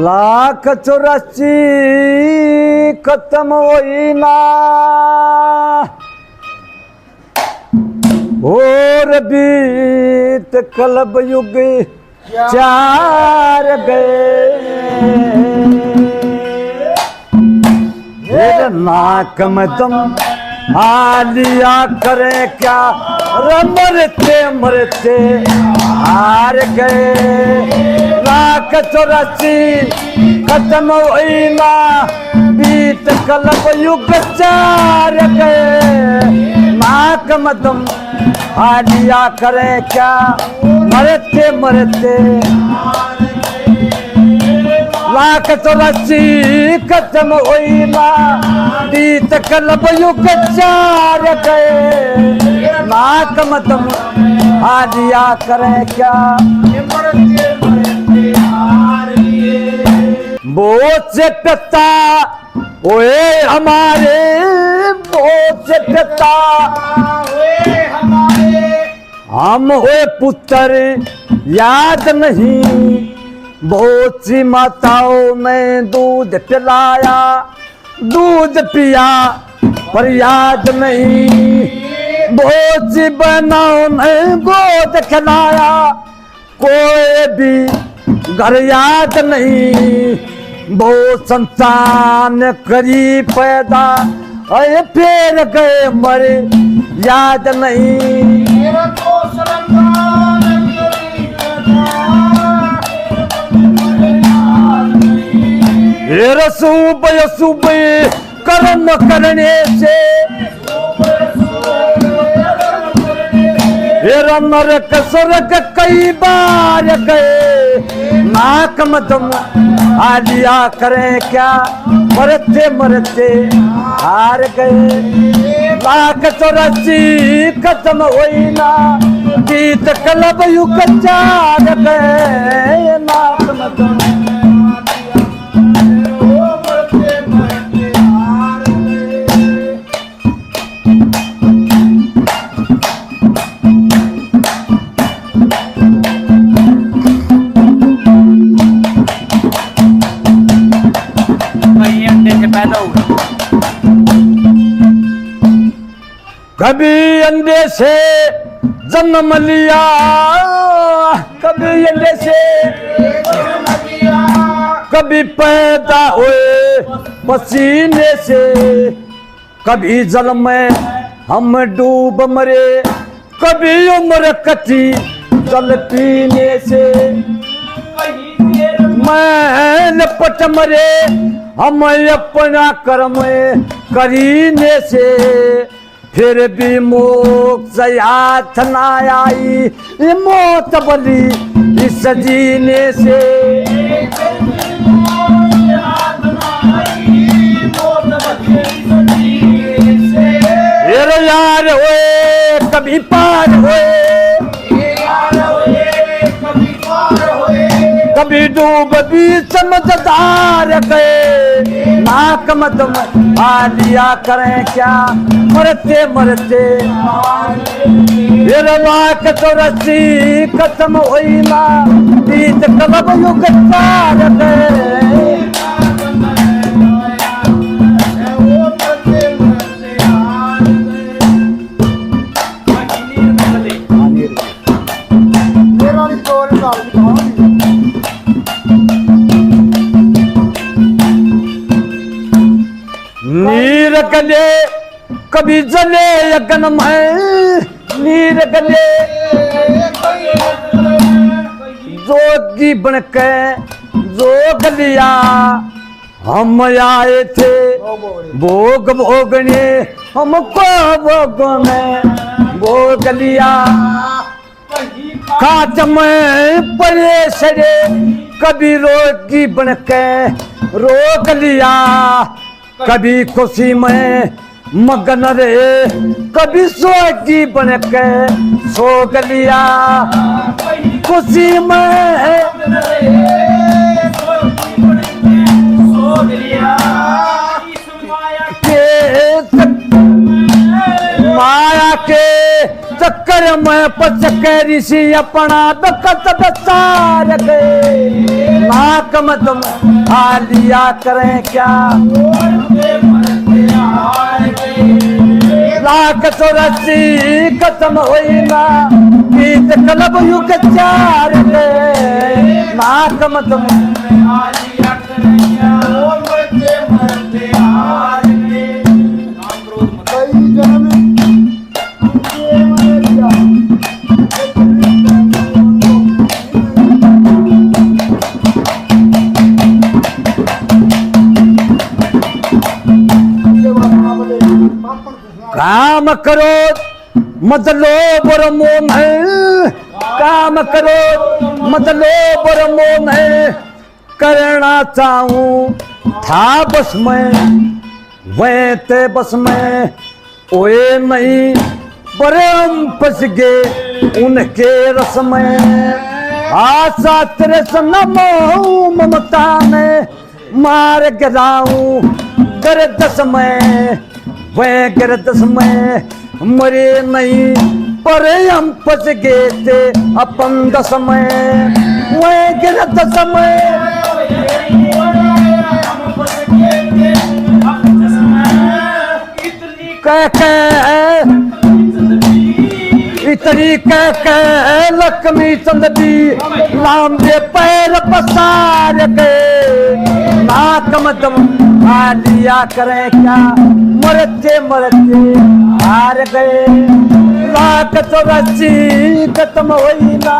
184 खत्म हुई ना और बीत कलब युग 4 गए नाक में तुम आलिया करे क्या मरते मरते हार गए 184 खत्म हुई ना बीत कलब युग 4 गए नाक में तुम आलिया करे क्या मरते मरते 184 खत्म हुई ना बीत कलब युग 4 गए नाक में तुम आलिया करे क्या बहुत से पिता ओए हमारे बहुत से पिता हम हुए पुत्र याद नहीं बहुत सी माताओं ने दूध पिलाया दूध पिया पर याद नहीं बहुत सी बहनों ने गोद खिलाया कोई भी घर याद नहीं बहुत संतान करी पैदा अरे फिर गए मरे याद नहीं सुबह सुबह कर्म करने से नरक स्वर्ग कई बार गए नाक में तुम आलिया करें क्या मरते मरते हार गए 184 खत्म हुई ना बीत कलब युग 4 गए नाक में तुम कभी अंडे से जन्म लिया कभी अंडे से कभी पैदा हुए पसीने से कभी जल में हम डूब मरे कभी उम्र कटी जल पीने से मैं पट मरे हम अपना कर्म करीने से फिर भी मोक्ष याद न आई मौत बली इस जीने से यार हुए कभी पार हुए कभी डूब भी समझदार गए नाक में तुम आलिया करें क्या मरते मरते 184 खत्म हुई ना बीत कलब युग 4 गए नीर गले कभी जले अगन में नीर गले जोगी बनके जोग लिया हम आए थे भोग भोगने हमको भोग में भोग लिया खाट में पड़े सड़े कभी रोगी बनके रोग लिया कभी खुशी में मगन रहे कभी सोगी बन के सोग लिया खुशी में माया के चक्कर में पचके ऋषि अपना बकत बसार गए नाक में तुम आ लिया करें क्या लाख 84 खत्म हुई ना गीत क्लब युग 4 गए नाक में तुम आ लिया करें क्या मरते हार गए कई जन्म काम करो मत लोभ और मोह है काम करो मत लोभ और मोह है करना चाहूं था बस में वह ते बस में ओए नहीं बड़े हम फंस गए उनके रस में आशा तेरे सनम ममता ने मार गिराऊं गर्दश में वह गर्दश में मरे नहीं पर हम फंस गए थे अपन दस में वह गर्दश में इतनी कह लक्ष्मी चंद दी लांबे पैर पसार गए नाक में तुम आ लिया करें क्या मरते मरते हार गए लाख 84 खत्म हुई ना